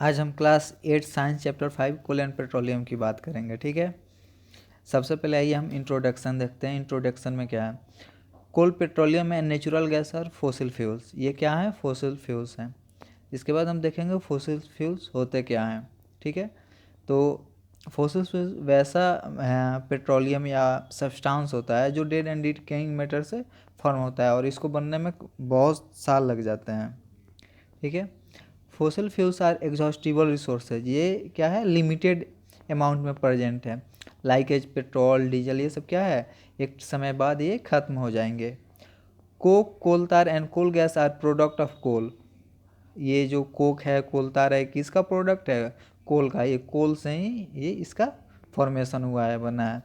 आज हम class 8 science chapter 5 coal and petroleum की बात करेंगे। ठीक है, सबसे पहले आइए हम इंट्रोडक्शन देखते हैं। इंट्रोडक्शन में क्या है? कोल, पेट्रोलियम एंड नेचुरल गैस और फोसिल फ्यूल्स। ये क्या है? फोसिल फ्यूल्स हैं। इसके बाद हम देखेंगे फोसिल फ्यूल्स होते क्या हैं। ठीक है, तो फोसिल फ्यूल्स वैसा पेट्रोलियम या सब्सटेंस होता है जो डेड एंड डिकेइंग मैटर से फॉर्म होता है और इसको बनने में बहुत साल लग जाते हैं। ठीक है, fossil fuels are exhaustible resources. ये क्या है? लिमिटेड अमाउंट में प्रेजेंट है। लाइक एज पेट्रोल, डीजल, ये सब क्या है? एक समय बाद ये ख़त्म हो जाएंगे। Coke, coal tar and coal gas are product of coal. ये जो कोक है, कोल तार है, किसका प्रोडक्ट है? कोल का। ये कोल से ही ये इसका फॉर्मेशन हुआ है, बना है।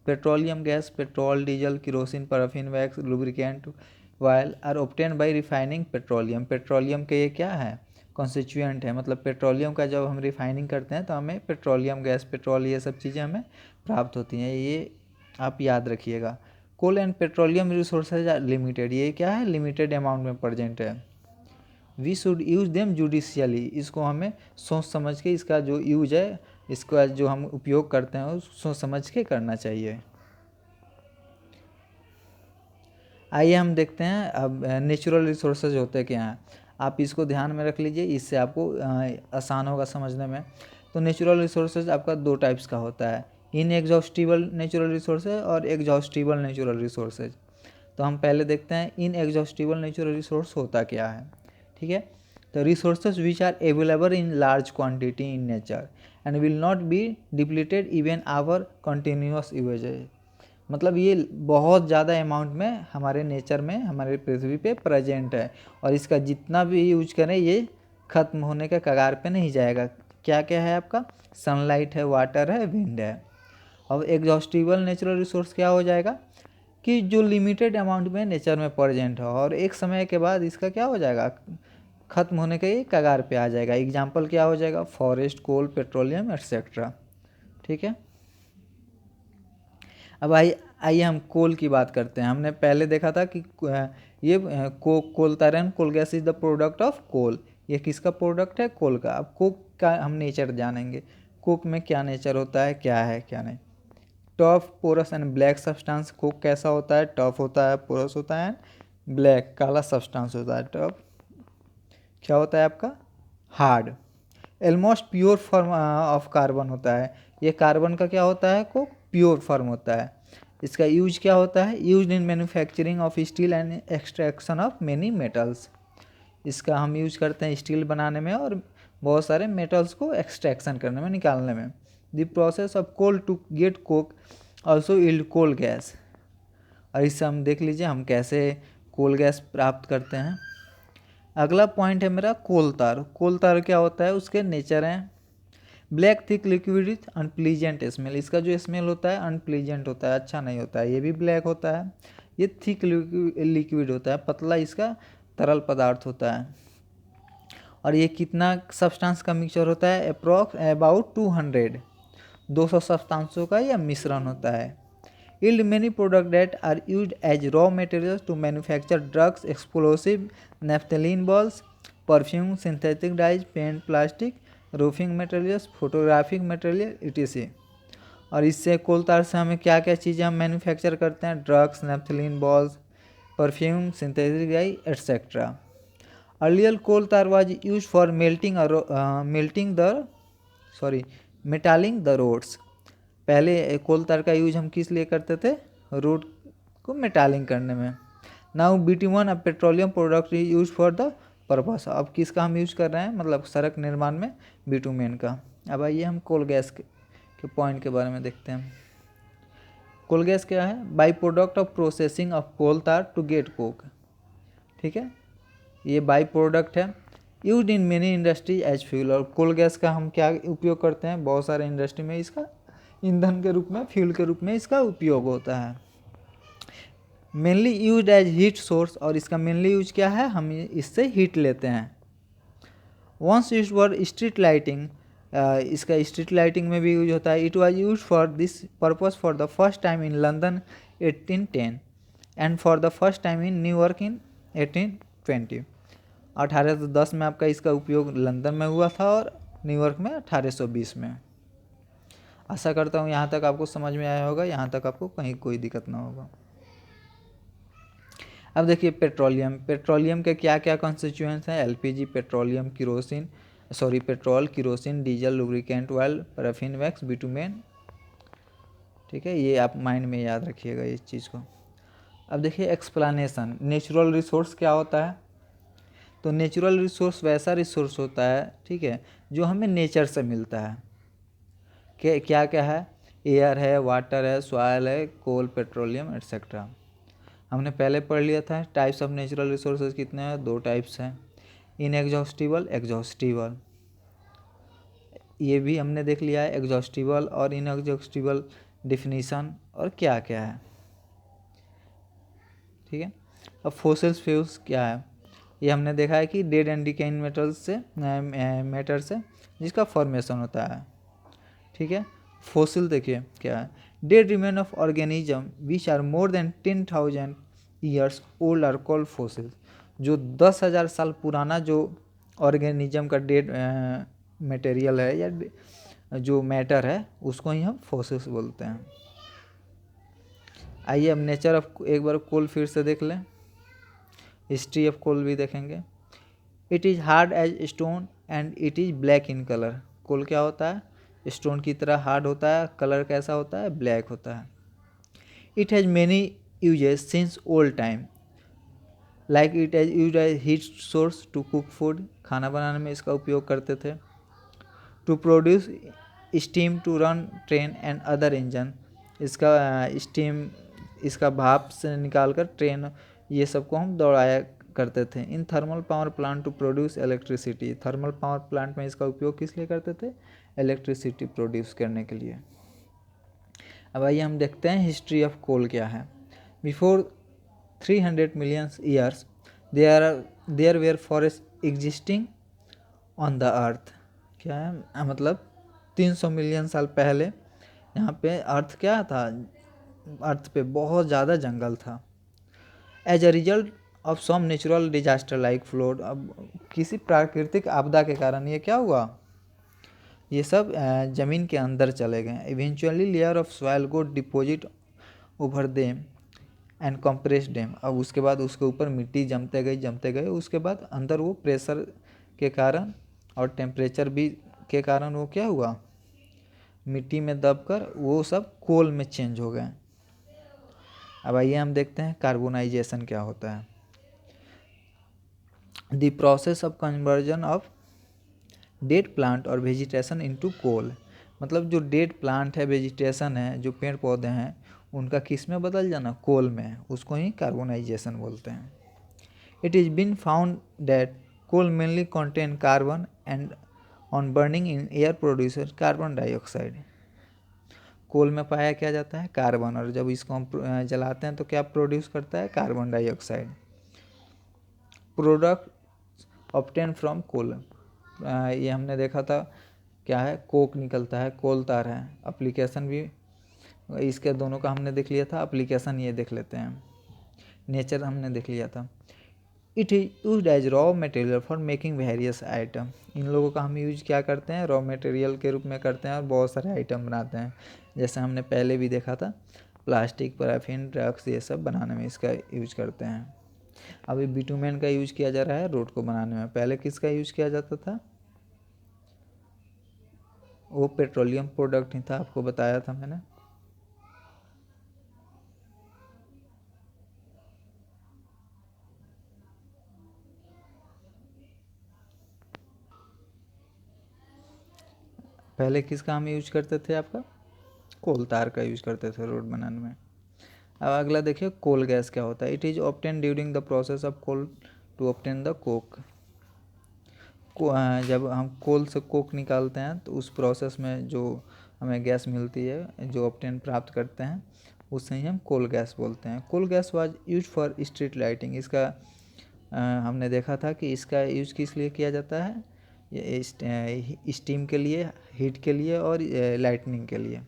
Petroleum gas, petrol, diesel, kerosene, paraffin, wax, lubricant, oil are obtained by refining petroleum. Petroleum के ये क्या है? कॉन्स्टिट्यूएंट है। मतलब पेट्रोलियम का जब हम रिफाइनिंग करते हैं तो हमें पेट्रोलियम गैस, पेट्रोल, ये सब चीज़ें हमें प्राप्त होती हैं। ये आप याद रखिएगा। Coal and petroleum resources are limited. ये क्या है? लिमिटेड अमाउंट में प्रेजेंट है। We should use them judicially. इसको हमें सोच समझ के, इसका जो यूज है, इसका जो हम उपयोग करते हैं, सोच समझ के करना चाहिए। आइए हम देखते हैं अब नेचुरल रिसोर्सेज होते क्या हैं। आप इसको ध्यान में रख लीजिए, इससे आपको आसान होगा समझने में। तो नेचुरल रिसोर्सेज आपका दो टाइप्स का होता है, इनएग्जॉस्टिबल नेचुरल रिसोर्सेज और एग्जॉस्टिबल नेचुरल रिसोर्सेज। तो हम पहले देखते हैं इनएग्जॉस्टिबल नेचुरल रिसोर्स होता क्या है। ठीक है, तो resources which are available in large quantity in nature and will not be depleted even our continuous usages. मतलब ये बहुत ज़्यादा अमाउंट में हमारे नेचर में, हमारे पृथ्वी पे प्रेजेंट है और इसका जितना भी यूज करें ये ख़त्म होने के कगार पे नहीं जाएगा। क्या क्या है आपका? सनलाइट है, वाटर है, विंड है। और एग्जॉस्टिबल नेचुरल रिसोर्स क्या हो जाएगा कि जो लिमिटेड अमाउंट में नेचर में प्रेजेंट है और एक समय के बाद इसका क्या हो जाएगा? ख़त्म होने के ये कगार पे आ जाएगा। एग्जाम्पल क्या हो जाएगा? फॉरेस्ट, कोल, पेट्रोलियम एट्सेट्रा। ठीक है, अब आइए हम कोल की बात करते हैं। हमने पहले देखा था कि ये coal tar, coal gas is the product of coal. ये किसका प्रोडक्ट है? कोल का। अब कोक का हम नेचर जानेंगे। कोक में क्या नेचर होता है, क्या है क्या नहीं। Tough, porous and black substance. Coke कैसा होता है? टफ होता है, पोरस होता है, ब्लैक, काला सब्सटेंस होता है। टफ क्या होता है आपका? Hard. Almost pure form of carbon होता है। ये कार्बन का क्या होता है? को प्योर फॉर्म होता है। इसका यूज क्या होता है? Use in manufacturing of steel and extraction of many metals. इसका हम यूज करते हैं स्टील बनाने में और बहुत सारे मेटल्स को एक्सट्रैक्शन करने में, निकालने में। The process of coal to get coke also yield coal gas. और इससे हम देख लीजिए हम कैसे कोल गैस प्राप्त करते हैं। अगला पॉइंट है मेरा कोल तार। कोल तार क्या होता है? उसके नेचर हैं। Black thick liquid with unpleasant smell. इसका जो स्मेल होता है अनप्लीजेंट होता है, अच्छा नहीं होता है। ये भी ब्लैक होता है। ये थिक लिक्विड होता है, पतला इसका तरल पदार्थ होता है। और ये कितना सब्सटेंस का मिक्सचर होता है? अप्रॉक्स अबाउट 200 सब्सटेंसों का यह मिश्रण होता है। yield many products that are used as raw materials to manufacture drugs, explosive, naphthalene balls, perfume, synthetic dyes, paint, plastic, roofing materials, photographic material, etc. और इससे कोल तार से हमें क्या क्या चीज़ें हम मैन्युफैक्चर करते हैं? Drugs, naphthalene balls, perfume, synthetic dye etcetera. Earlier coal tar was use for metalling the roads. पहले कोल तार का यूज हम किस लिए करते थे? रोड को मेटालिंग करने में। Now bitumen a petroleum product use for the purpose. अब किसका हम यूज कर रहे हैं? मतलब सड़क निर्माण में बिटुमेन का। अब आइए हम कोल गैस के पॉइंट के बारे में देखते हैं। कोल गैस क्या है? By product of processing of coal tar to get coke. ठीक है, ये बाई प्रोडक्ट है। Use in many industry as fuel. और कोल गैस का हम क्या उपयोग करते हैं? बहुत सारे इंडस्ट्री में इसका ईंधन के रूप में, फ्यूल के रूप में इसका उपयोग होता है। Mainly use as heat source. और इसका मेनली यूज क्या है? हम इससे हीट लेते हैं। Once use for street lighting. इसका स्ट्रीट लाइटिंग में भी यूज होता है। It was use for this purpose for the first time in London 1810 and for the first time in New York in 1820। 1810 में आपका इसका उपयोग लंदन में हुआ था और न्यूयॉर्क में 1820 में। आशा करता हूँ यहाँ तक आपको समझ में आया होगा, यहाँ तक आपको कहीं कोई दिक्कत ना होगा। अब देखिए पेट्रोलियम के क्या क्या कॉन्स्टिट्यूएंट्स हैं। LPG, petroleum, petrol, kerosene, diesel, lubricant oil, paraffin wax, bitumen. ठीक है, ये आप माइंड में याद रखिएगा इस चीज़ को। अब देखिए एक्सप्लेनेशन, नेचुरल रिसोर्स क्या होता है। तो नेचुरल रिसोर्स वैसा रिसोर्स होता है, ठीक है, जो हमें नेचर से मिलता है। क्या क्या है, एयर है, वाटर है, सॉयल है, कोल, पेट्रोलियम एट्सेट्रा। हमने पहले पढ़ लिया था टाइप्स ऑफ नेचुरल रिसोर्सेज कितने हैं, 2 टाइप्स हैं, इनएग्जॉस्टिबल, एग्जॉस्टिबल। ये भी हमने देख लिया है, एग्जॉस्टिबल और इनएग्जॉस्टिबल डिफिनीशन और क्या क्या है। ठीक है, अब फोसिल्स फ्यूल्स क्या है, ये हमने देखा है कि डेड एंड डिकेइंग मैटर से जिसका फॉर्मेशन होता है। ठीक है, फोसिल देखिए क्या है, dead remain of organism which are more than 10,000 years old are called fossils. जो 10,000 साल पुराना जो ऑर्गेनिज्म का डेड मटेरियल है या जो मैटर है उसको ही हम फोसिल्स बोलते हैं। आइए अब नेचर ऑफ एक बार कोल फिर से देख लें, हिस्ट्री ऑफ कोल भी देखेंगे। It is hard as stone and it is black in colour. Coal क्या होता है, स्टोन की तरह हार्ड होता है, कलर कैसा होता है, ब्लैक होता है। It has many uses since old time, like it has use as heat source to cook food, खाना बनाने में इसका उपयोग करते थे। To produce steam to run train and other engine, इसका स्टीम इसका भाप से निकाल कर ट्रेन ये सबको हम दौड़ाया करते थे। In thermal power plant to produce electricity, thermal power plant में इसका उपयोग किस लिए करते थे, इलेक्ट्रिसिटी प्रोड्यूस करने के लिए। अब आइए हम देखते हैं हिस्ट्री ऑफ कोल क्या है। Before 300 million years there were forest existing on the earth. क्या है मतलब 300 मिलियन साल पहले यहाँ पे अर्थ क्या था, अर्थ पे बहुत ज़्यादा जंगल था। As a result of some natural disaster like flood, अब किसी प्राकृतिक आपदा के कारण ये क्या हुआ, ये सब ज़मीन के अंदर चले गए। इवेंचुअली लेयर ऑफ सॉइल को deposit over them and compress them, अब उसके बाद उसके ऊपर मिट्टी जमते गए, उसके बाद अंदर वो प्रेशर के कारण और टेम्परेचर भी के कारण वो क्या हुआ, मिट्टी में दबकर वो सब कोल में चेंज हो गए। अब आइए हम देखते हैं कार्बोनाइजेशन क्या होता है। The process of conversion of dead plant और वेजिटेशन इनटू कोल, मतलब जो डेड प्लांट है, वेजिटेशन है, जो पेड़ पौधे हैं, उनका किस में बदल जाना, कोल में, उसको ही कार्बोनाइजेशन बोलते हैं। It is been found that coal mainly contain carbon and on burning in air producer carbon dioxide. Coal में पाया क्या जाता है, कार्बन, और जब इसको हम जलाते हैं तो क्या प्रोड्यूस करता है, carbon dioxide. Product obtain from coal, ये हमने देखा था क्या है, कोक निकलता है, कोल तार है। एप्लीकेशन भी इसके दोनों का हमने देख लिया था, एप्लीकेशन ये देख लेते हैं। नेचर हमने देख लिया था। It is use as raw material for making various item, इन लोगों का हम यूज क्या करते हैं, रॉ मटेरियल के रूप में करते हैं और बहुत सारे आइटम बनाते हैं। जैसे हमने पहले भी देखा था, प्लास्टिक, पैराफिन, ड्रग्स, ये सब बनाने में इसका यूज करते हैं। अभी बिटुमेन का यूज किया जा रहा है रोड को बनाने में, पहले किसका यूज किया जाता था, वो पेट्रोलियम प्रोडक्ट ही था, आपको बताया था मैंने। पहले किसका हम यूज करते थे, आपका कोल तार का यूज करते थे रोड बनाने में। अब अगला देखिए कोल गैस क्या होता है। It is obtain during the process of coal to obtain the coke. जब हम कोल से कोक निकालते हैं तो उस प्रोसेस में जो हमें गैस मिलती है, जो ऑब्टेन प्राप्त करते हैं, उससे ही हम कोल गैस बोलते हैं। Coal gas was use for street lighting, इसका हमने देखा था कि इसका यूज किस लिए किया जाता है, ये स्टीम के लिए, हीट के लिए और लाइटनिंग के लिए।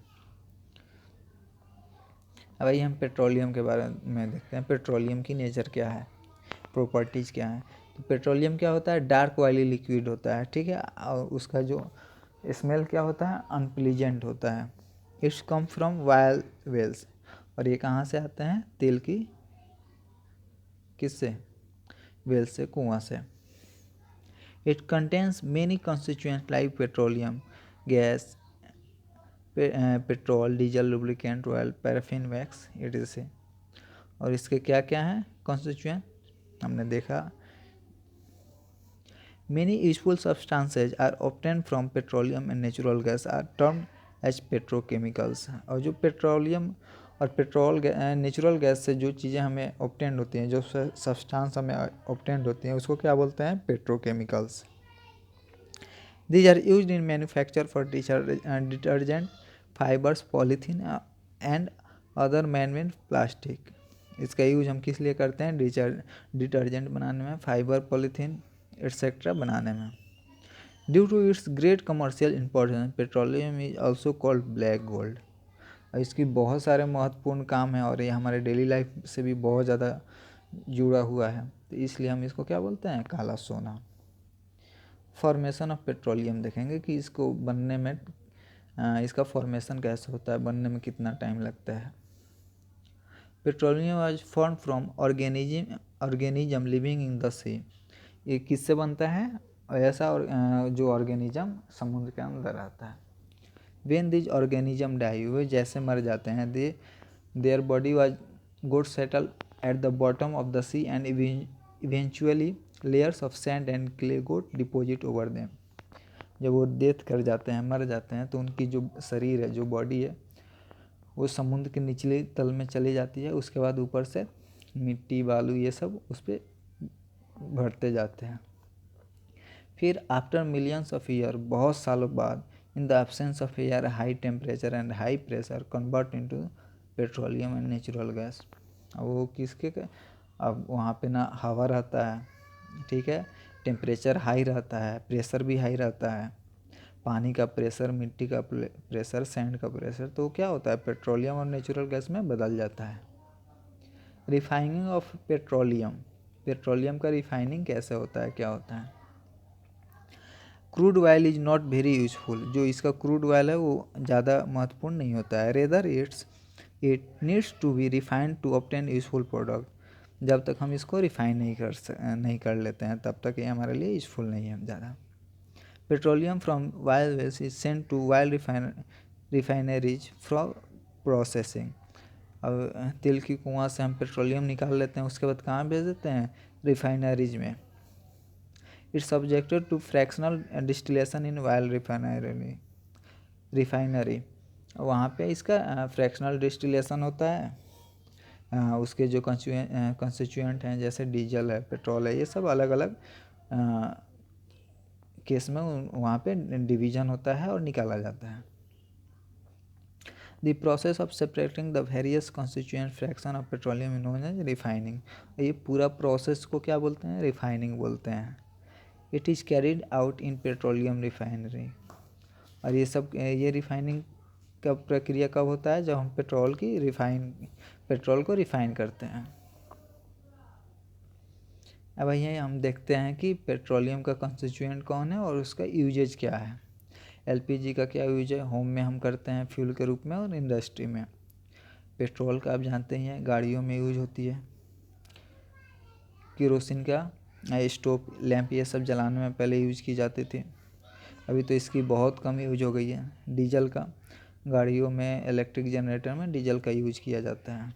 अब आइए हम पेट्रोलियम के बारे में देखते हैं। पेट्रोलियम की नेचर क्या है, प्रॉपर्टीज़ क्या है। तो पेट्रोलियम क्या होता है, डार्क ऑयली लिक्विड होता है, ठीक है, और उसका जो स्मेल क्या होता है, अनप्लीजेंट होता है। It's come from oil wells, और ये कहाँ से आते हैं, तेल की किससे, वेल से, कुआं से। It contains many constituents like petroleum gas, petrol, diesel, lubricant, oil, paraffin, wax, etc। और इसके क्या क्या हैं कंस्टिट्यूएंट, हमने देखा। Many useful substances are obtain from petroleum and natural gas are termed as petrochemicals. और जो पेट्रोलियम और पेट्रोल नेचुरल गैस से जो चीज़ें हमें ऑब्टेन होती हैं, जो सब्सटेंस हमें ऑब्टेन होती हैं, उसको क्या बोलते हैं, petrochemicals. These are used in manufacture for detergent, fibers, polythene and other man-made plastic। इसका यूज हम किस लिए करते हैं, डिटर्जेंट बनाने में, फाइबर, पॉलीथीन एक्सेट्रा बनाने में। Due to its great commercial importance, petroleum is also called black gold. इसकी बहुत सारे महत्वपूर्ण काम हैं और ये हमारे डेली लाइफ से भी बहुत ज़्यादा जुड़ा हुआ है, तो इसलिए हम इसको क्या बोलते हैं, काला सोना। फॉर्मेशन ऑफ पेट्रोलियम देखेंगे कि इसको बनने में इसका फॉर्मेशन कैसे होता है, बनने में कितना टाइम लगता है। Petroleum was form from organism living in the sea. ये किससे बनता है, ऐसा जो ऑर्गेनिज्म समुद्र के अंदर रहता है। व्हेन दिस ऑर्गेनिज्म डाई, वे जैसे मर जाते हैं, their body was good settle at the bottom of the sea and eventually layers of sand and clay got deposit over them. जब वो डेथ कर जाते हैं, मर जाते हैं, तो उनकी जो शरीर है, जो बॉडी है, वो समुद्र के निचले तल में चली जाती है। उसके बाद ऊपर से मिट्टी, बालू, ये सब उस पर भरते जाते हैं। फिर आफ्टर मिलियंस ऑफ ईयर, बहुत सालों बाद, in the absence of air, high temperature and high pressure convert into petroleum and natural gas. अब वो किसके, अब वहाँ पे ना हवा रहता है, ठीक है, टेम्परेचर हाई रहता है, प्रेशर भी हाई रहता है, पानी का प्रेशर, मिट्टी का प्रेशर, सैंड का प्रेशर, तो क्या होता है, पेट्रोलियम और नेचुरल गैस में बदल जाता है। रिफाइनिंग ऑफ पेट्रोलियम, पेट्रोलियम का रिफाइनिंग कैसे होता है, क्या होता है। Crude oil is not very useful, जो इसका क्रूड ऑयल है वो ज़्यादा महत्वपूर्ण नहीं होता है। Rather it needs to be refined to obtain useful product. जब तक हम इसको रिफाइन नहीं कर लेते हैं, तब तक ये हमारे लिए यूजफुल नहीं है ज़्यादा। Petroleum from oil wells is sent to oil refineries for processing. अब तेल की कुआं से हम पेट्रोलियम निकाल लेते हैं, उसके बाद कहाँ भेज देते हैं, रिफाइनरीज में। It's subjected to fractional distillation in oil refinery. वहाँ पे इसका फ्रैक्शनल डिस्टिलेशन होता है। उसके जो कंस्टिट्यूएंट हैं, जैसे डीजल है, पेट्रोल है, ये सब अलग अलग केस में वहाँ पे डिवीजन होता है और निकाला जाता है। The process of separating the various constituent fraction of petroleum known as refining. ये पूरा प्रोसेस को क्या बोलते हैं, रिफाइनिंग बोलते हैं। It is carried out in petroleum refinery. और ये रिफाइनिंग का प्रक्रिया कब होता है, जब हम पेट्रोल को रिफाइन करते हैं। अब यहीं हम देखते हैं कि पेट्रोलियम का कंस्टिट्यूएंट कौन है और उसका यूजेज क्या है। एलपीजी का क्या यूज है, होम में हम करते हैं फ्यूल के रूप में, और इंडस्ट्री में। पेट्रोल का आप जानते ही हैं, गाड़ियों में यूज होती है। केरोसिन का स्टोव, लैंप, ये सब जलाने में पहले यूज की जाती थी, अभी तो इसकी बहुत कम यूज हो गई है। डीजल का गाड़ियों में, इलेक्ट्रिक जनरेटर में डीजल का यूज किया जाता है।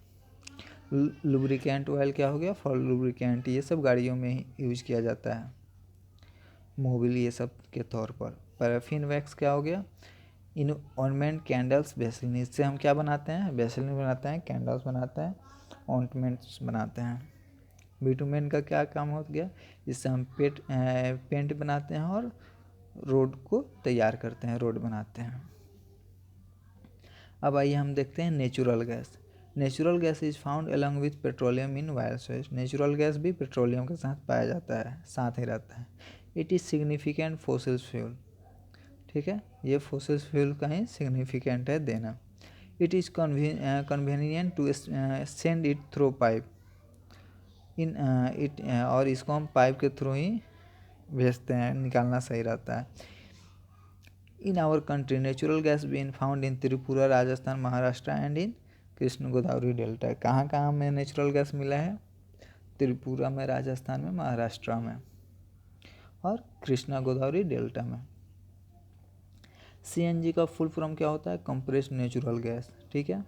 लुब्रिकेंट ऑयल क्या हो गया, फॉर लुब्रिकेंट, ये सब गाड़ियों में ही यूज किया जाता है, मोबिल ये सब के तौर पर। पैराफिन वैक्स क्या हो गया, इन ऑर्नामेंट, कैंडल्स, बेसिन, इससे हम क्या बनाते हैं, बेसिन बनाते हैं, कैंडल्स बनाते हैं, ऑर्नामेंट्स बनाते हैं। बिटुमेन का क्या काम हो गया, इससे हम पेंट बनाते हैं और रोड को तैयार करते हैं, रोड बनाते हैं। अब आइए हम देखते हैं natural gas. Natural gas is found along with petroleum in virus. Natural gas भी पेट्रोलियम के साथ पाया जाता है, साथ ही रहता है। It is significant fossil fuel, ठीक है, ये फोसिल फ्यूल का ही सिग्निफिकेंट है देना। It is convenient to send it through pipe और इसको हम पाइप के थ्रू ही भेजते हैं, निकालना सही रहता है। In our country natural gas been found in Tripura, Rajasthan, Maharashtra and in Krishna Godavari delta. कहाँ कहाँ में नेचुरल गैस मिला है? त्रिपुरा में, राजस्थान में, महाराष्ट्र में और कृष्णा गोदावरी डेल्टा में। CNG का फुल फॉर्म क्या होता है? Compressed natural gas. ठीक है।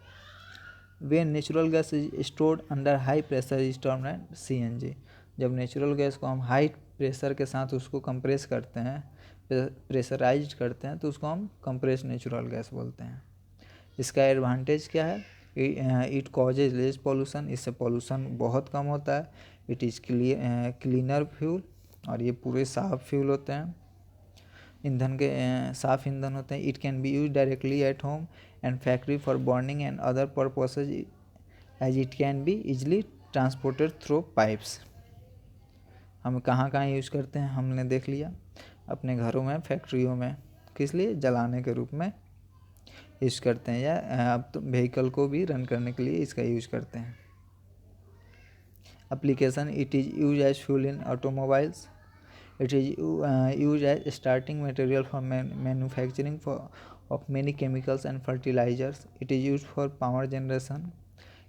When natural gas is stored under high pressure is termed as CNG। जब नेचुरल गैस को हम हाई प्रेशर के साथ उसको कंप्रेस करते हैं, प्रेशराइज करते हैं, तो उसको हम कंप्रेस्ड नेचुरल गैस बोलते हैं। इसका एडवांटेज क्या है? इट कॉजेज लेस पॉल्यूशन, इससे पॉल्यूशन बहुत कम होता है। इट इज़ क्लीनर फ्यूल, और ये पूरे साफ फ्यूल होते हैं, ईंधन के साफ ईंधन होते हैं। It can be use directly at home and factory for burning and other purposes as it can be easily transported through pipes. हम कहाँ कहाँ यूज़ करते हैं हमने देख लिया, अपने घरों में, फैक्ट्रियों में, किस लिए? जलाने के रूप में यूज़ करते हैं, या अब तो व्हीकल को भी रन करने के लिए इसका यूज़ करते हैं। Application, it is use as fuel in automobiles, it is use as starting material for manufacturing of many chemicals and fertilizers. It is use for power generation,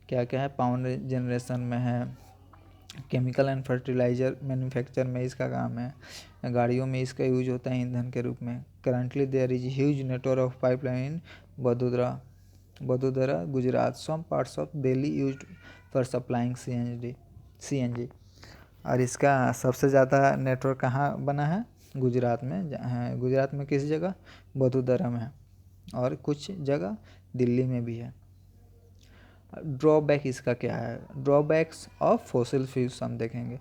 क्या क्या है? पावर जनरेशन में है, केमिकल एंड फर्टिलाइजर मैन्युफैक्चर में इसका काम है, गाड़ियों में इसका यूज होता है ईंधन के रूप में। Currently there is huge network of pipeline in Vadodara Gujarat. Some parts of Delhi used for supplying CNG। और इसका सबसे ज़्यादा नेटवर्क कहाँ बना है? गुजरात में। गुजरात में किस जगह? वडोदरा में, और कुछ जगह दिल्ली में भी है। ड्रॉबैक इसका क्या है? ड्रॉबैक्स ऑफ फॉसिल फ्यूल्स हम देखेंगे।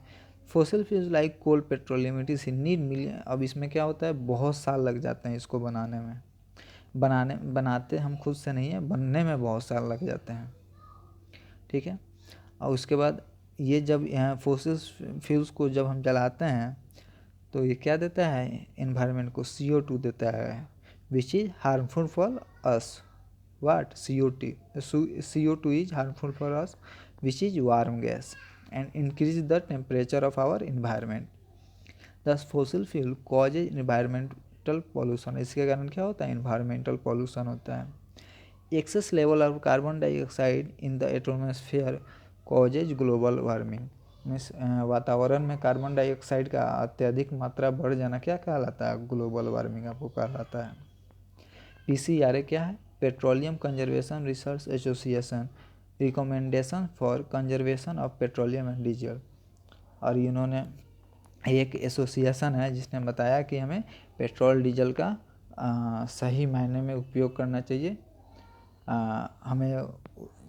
Fossil fuels like coal, petroleum, it is need million. अब इसमें क्या होता है? बहुत साल लग जाते हैं इसको बनाने में। बनाते हम खुद से नहीं है, बनने में बहुत साल लग जाते हैं। ठीक है। और उसके बाद ये जब फॉसिल फ्यूल्स को जब हम जलाते हैं तो ये क्या देता है इन्वायरमेंट को? CO2 देता है, which is harmful for us. What? CO2 is harmful for us, which is warm gas and increase the temperature of our environment. Thus fossil fuel causes environmental pollution। इसके कारण क्या होता है? environmental pollution होता है। Excess level of carbon dioxide in the atmosphere causes global warming। Means वातावरण में carbon dioxide का अत्यधिक मात्रा बढ़ जाना क्या कहलाता है? ग्लोबल वार्मिंग आपको कहलाता है। PCRA क्या है? Petroleum conservation research association, recommendation for conservation of petroleum and diesel. और इन्होंने एक एसोसिएशन है जिसने बताया कि हमें पेट्रोल डीजल का सही मायने में उपयोग करना चाहिए। हमें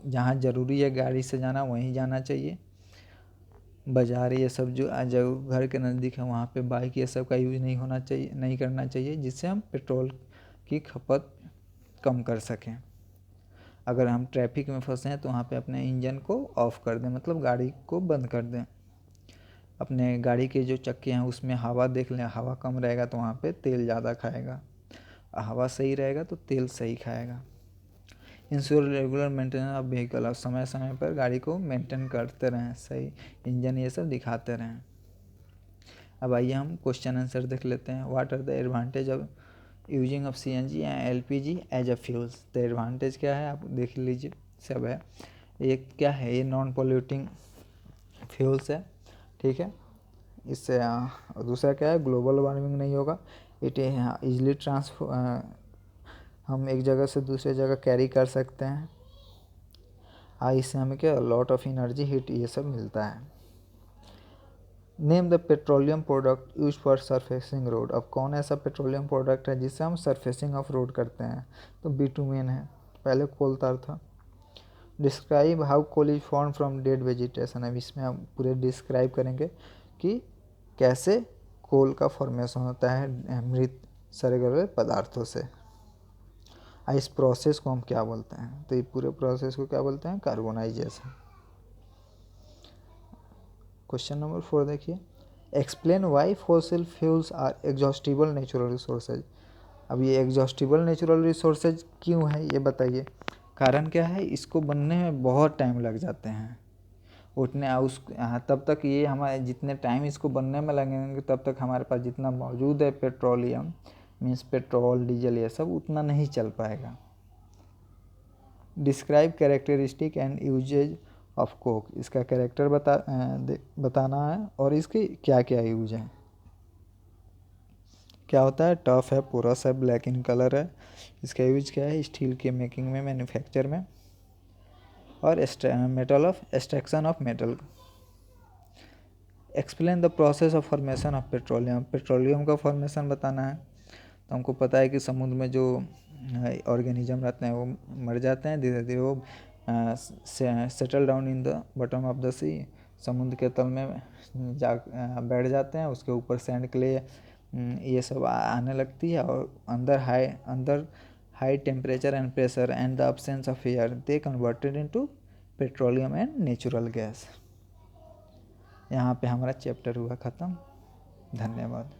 जहाँ ज़रूरी है गाड़ी से जाना वहीं जाना चाहिए। बाज़ार ये सब जो घर के नज़दीक है वहाँ पे बाइक ये सब का यूज़ नहीं करना चाहिए, जिससे हम पेट्रोल की खपत कम कर सकें। अगर हम ट्रैफिक में फंसे हैं तो वहाँ पे अपने इंजन को ऑफ़ कर दें, मतलब गाड़ी को बंद कर दें। अपने गाड़ी के जो चक्के हैं उसमें हवा देख लें, हवा कम रहेगा तो वहाँ पे तेल ज़्यादा खाएगा, हवा सही रहेगा तो तेल सही खाएगा। Ensure regular maintenance of vehicle, और समय समय पर गाड़ी को मेंटेन करते रहें, सही इंजन ये सब दिखाते रहें। अब आइए हम क्वेश्चन आंसर देख लेते हैं। What are the advantage of using of CNG and LPG as a fuels. तो एडवांटेज क्या है आप देख लीजिए, सब है। ये क्या है? ये नॉन पोल्यूटिंग फ्यूल्स है। ठीक है। इससे दूसरा क्या है? ग्लोबल वार्मिंग नहीं होगा। इट इजली हम एक जगह से दूसरे जगह कैरी कर सकते हैं। इससे हमें क्या? लॉट ऑफ एनर्जी, हीट, ये सब मिलता है। Name the petroleum product use for surfacing road. अब कौन ऐसा पेट्रोलियम प्रोडक्ट है जिससे हम सरफेसिंग ऑफ रोड करते हैं? तो बिटुमेन है, पहले कोल तार था। Describe how coal is form from dead vegetation. अब इसमें हम पूरे डिस्क्राइब करेंगे कि कैसे कोल का फॉर्मेशन होता है मृत सड़े गले पदार्थों से। इस प्रोसेस को हम क्या बोलते हैं? तो ये पूरे प्रोसेस को क्या बोलते हैं? कार्बोनाइजेशन। क्वेश्चन नंबर 4 देखिए। Explain why fossil fuels are exhaustible natural resources. अब ये एग्जॉस्टिबल नेचुरल रिसोर्सेज क्यों है ये बताइए। कारण क्या है? इसको बनने में बहुत टाइम लग जाते हैं तब तक ये हमारे जितने टाइम इसको बनने में लगेंगे तब तक हमारे पास जितना मौजूद है पेट्रोलियम मीन्स पेट्रोल डीजल ये सब उतना नहीं चल पाएगा। Describe characteristic and usages of coke, इसका कैरेक्टर बताना है और इसके क्या क्या यूज हैं। क्या होता है, टफ है, पोरस है, ब्लैक इन कलर है। इसका यूज क्या है, स्टील के मेकिंग में, मैन्युफैक्चर में, और metal of extraction of metal. Explain the process of formation of petroleum, petroleum का फॉर्मेशन बताना है। तो हमको पता है कि समुद्र में जो ऑर्गेनिज्म रहते हैं वो मर जाते हैं, धीरे धीरे वो settle down in the bottom of the sea, समुद्र के तल में बैठ जाते हैं। उसके ऊपर सैंड क्ले ये सब आने लगती है, और अंदर high temperature and pressure and the absence of air they converted into petroleum and natural gas. यहाँ पे हमारा चैप्टर हुआ ख़त्म। धन्यवाद।